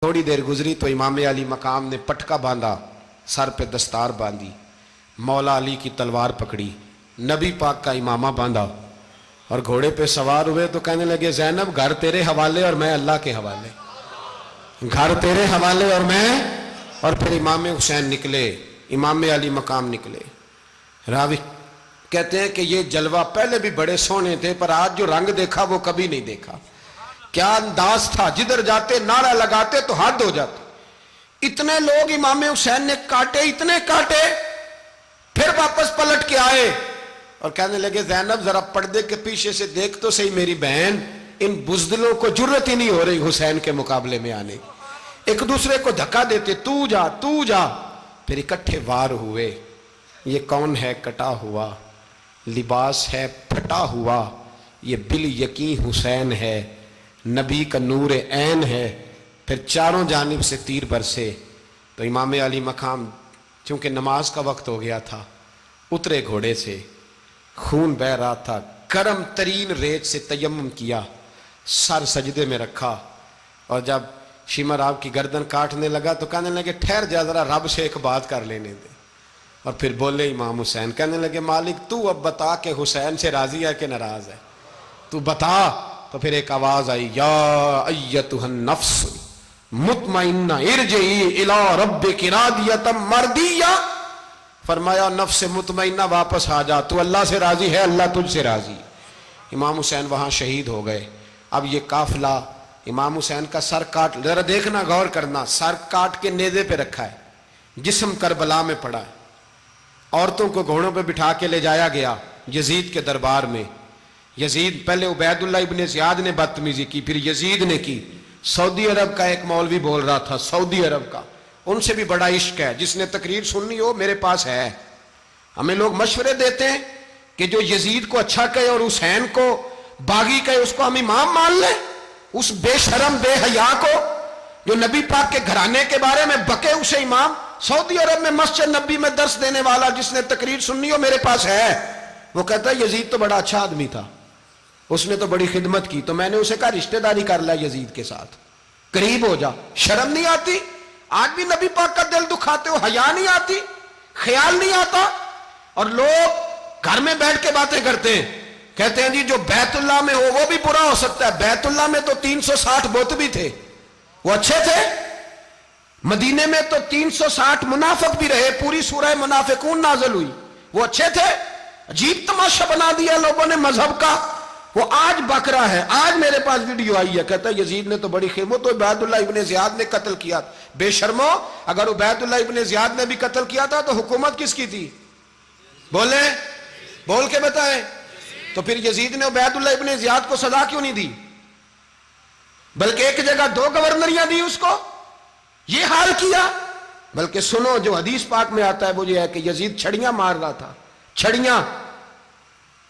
थोड़ी देर गुजरी तो इमाम अली मकाम ने पटका बांधा, सर पे दस्तार बांधी, मौला अली की तलवार पकड़ी, नबी पाक का इमामा बांधा और घोड़े पे सवार हुए। तो कहने लगे ज़ैनब घर तेरे हवाले और मैं अल्लाह के हवाले, घर तेरे हवाले और मैं। और फिर इमाम हुसैन निकले, इमाम अली मकाम निकले। रावी कहते हैं कि ये जलवा पहले भी बड़े सोने थे, पर आज जो रंग देखा वो कभी नहीं देखा। क्या अंदाज था, जिधर जाते नारा लगाते तो हद हो जाते। इतने लोग इमाम हुसैन ने काटे, इतने काटे, फिर वापस पलट के आए और कहने लगे ज़ैनब जरा पर्दे के पीछे से देख तो सही मेरी बहन, इन बुज़दिलों को जुर्रत ही नहीं हो रही हुसैन के मुकाबले में आने। एक दूसरे को धक्का देते, तू जा तू जा। फिर इकट्ठे वार हुए। ये कौन है कटा हुआ, लिबास है फटा हुआ, ये बिल यकीन हुसैन है, नबी का नूर ऐन है। फिर चारों जानिब से तीर बरसे। तो इमाम अली मकाम चूंकि नमाज का वक्त हो गया था, उतरे घोड़े से, खून बह रहा था, गर्म तरीन रेत से तयम्मुम किया, सर सजदे में रखा और जब शिमर आपकी गर्दन काटने लगा तो कहने लगे ठहर जा जरा, रब से एक बात कर लेने दे। और फिर बोले इमाम हुसैन, कहने लगे मालिक तू अब बता के हुसैन से राजी है कि नाराज है, तू बता। तो फिर एक आवाज आई, या अय्यतुहन नफ्स मुतमइन्ना इरजिई इला रब्बिकी रादियतम मर्दिया। फरमाया नफ्स मुतमइन्ना वापस आ जा, तू अल्लाह से राजी है, अल्लाह तुझसे राजी। इमाम हुसैन वहां शहीद हो गए। अब ये काफिला इमाम हुसैन का सर काट, जरा देखना गौर करना, सर काट के नेज़े पे रखा है, जिस्म करबला में पड़ा है। औरतों को घोड़ों पे बिठा के ले जाया गया यजीद के दरबार में। यजीद, पहले उबैदुल्लाह इब्ने ज़ियाद ने बदतमीजी की, फिर यजीद ने की। सऊदी अरब का एक मौलवी बोल रहा था, सऊदी अरब का, उनसे भी बड़ा इश्क है, जिसने तकरीर सुननी हो मेरे पास है। हमें लोग मशवरे देते हैं कि जो यजीद को अच्छा कहे और हुसैन को बागी कहे उसको हम इमाम मान लें। उस बेशरम बेहया को जो नबी पाक के घराने के बारे में बके उसे इमाम। सऊदी अरब में मस्जिद नबी में दर्स देने वाला जिसने तकरीर सुननी हो मेरे पास है। वो कहता है यजीद तो बड़ा अच्छा आदमी था, उसने तो बड़ी खिदमत की। तो मैंने उसे कहा रिश्तेदारी कर ला यजीद के साथ, करीब हो जा। शर्म नहीं आती? आज भी नबी पाक का दिल दुखाते हो, हया नहीं आती, ख्याल नहीं आता। और लोग घर में बैठ के बातें करते हैं, कहते हैं जी जो बैतुल्लाह में हो वो भी बुरा हो सकता है। बैतुल्लाह में तो 360 बुत भी थे, वो अच्छे थे। मदीने में तो 360 मुनाफिक भी रहे, पूरी सूरह मुनाफिकून नाज़िल हुई, वो अच्छे थे। अजीब तमाशा बना दिया लोगों ने मजहब का। वो आज बकरा है, आज मेरे पास वीडियो आई है, कहता है यजीद ने तो बड़ी खिदमत, तो उबैदुल्लाह इब्ने ज़ियाद ने कत्ल किया। बेशर्मो, अगर उबैदुल्लाह इब्ने ज़ियाद ने भी कत्ल किया था तो हुकूमत किसकी थी? बोले, बोल के बताएं। तो फिर यजीद ने उबैदुल्लाह इब्ने ज़ियाद को सजा क्यों नहीं दी, बल्कि एक जगह 2 गवर्नरियां दी उसको? ये हाल किया। बल्कि सुनो, जो हदीस पाक में आता है वो ये है कि यजीद छड़ियां मार रहा था, छड़ियां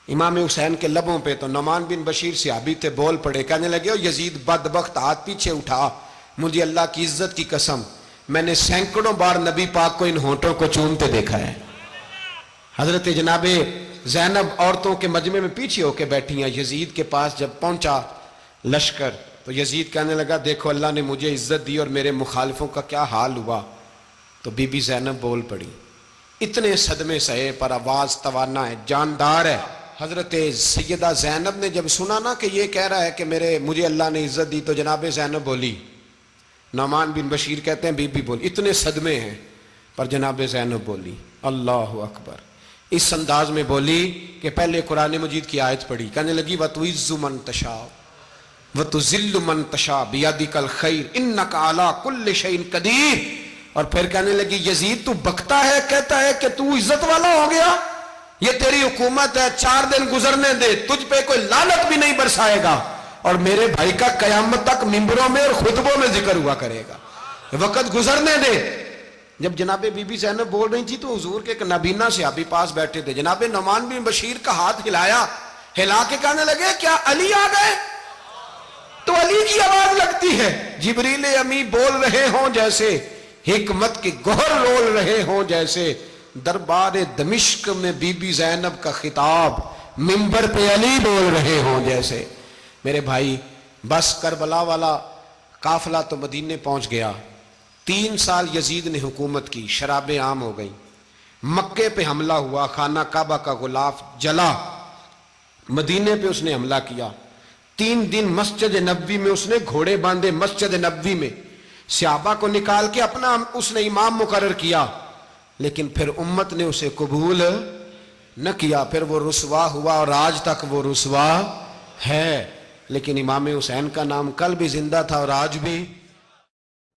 इमाम हुसैन के लबों पे। तो नौमान बिन बशीर सहाबी थे, बोल पड़े, कहने लगे ओ यजीद बदबख्त, हाथ पीछे उठा, मुझे अल्लाह की इज्जत की कसम मैंने सैकड़ों बार नबी पाक को इन होंठों को चूमते देखा है। हजरत जनाबे ज़ैनब औरतों के मजमे में पीछे होके बैठी हैं। यजीद के पास जब पहुंचा लश्कर तो यजीद कहने लगा देखो अल्लाह ने मुझे इज्जत दी और मेरे मुखालिफों का क्या हाल हुआ। तो बीबी ज़ैनब बोल पड़ी, इतने सदमे सहे पर आवाज तवाना है, जानदार है। हजरत सैयदा ज़ैनब ने जब सुना ना कि ये कह रहा है कि मुझे अल्लाह ने इज्जत दी, तो जनाब ज़ैनब बोली, नौमान बिन बशीर कहते हैं बीबी बोली, इतने सदमे हैं पर जनाब ज़ैनब बोली अल्लाह अकबर, इस अंदाज में बोली कि पहले कुरान मजीद की आयत पढ़ी, कहने लगी वतुइज़्ज़ु मन तशा वतुज़िल्लु मन तशा बियदिकल खैर इन्नका अला कुल्लि शैइन कदीर। और फिर कहने लगी यजीद तू बकता है, कहता है कि तू इज्जत वाला हो गया, ये तेरी हुकूमत है, 4 दिन गुजरने दे, तुझ पे कोई लानत भी नहीं बरसाएगा और मेरे भाई का कयामत तक मिंबरों में और खुतबों में जिक्र हुआ करेगा, वक्त गुजरने दे। जब जनाबे बीबी ज़ैनब बोल रही थी तो हुजूर के एक नबीना सहाबी पास बैठे थे, जनाबे नौमान बिन बशीर का हाथ हिलाया, हिला के कहने लगे क्या अली आ गए? तो अली की आवाज लगती है, जिब्रील अमी बोल रहे हों जैसे, हिकमत के गोहर रोल रहे हों जैसे, दरबार दमिश्क में बीबी ज़ैनब का खिताब, मिंबर पे अली बोल रहे हों जैसे। मेरे भाई बस करबला वाला قافلہ تو مدینے پہنچ گیا. 3 سال یزید نے حکومت کی, شرابیں عام ہو گئیں, مکے پہ حملہ ہوا, خانہ کعبہ کا غلاف جلا, مدینے پہ اس نے حملہ کیا. 3 دن مسجد نبوی میں اس نے گھوڑے باندھے, مسجد نبوی میں صحابہ کو نکال کے اپنا اس نے امام مقرر کیا, لیکن پھر امت نے اسے قبول نہ کیا. پھر وہ رسوا ہوا اور آج تک وہ رسوا ہے. لیکن امام حسین کا نام کل بھی زندہ تھا اور آج بھی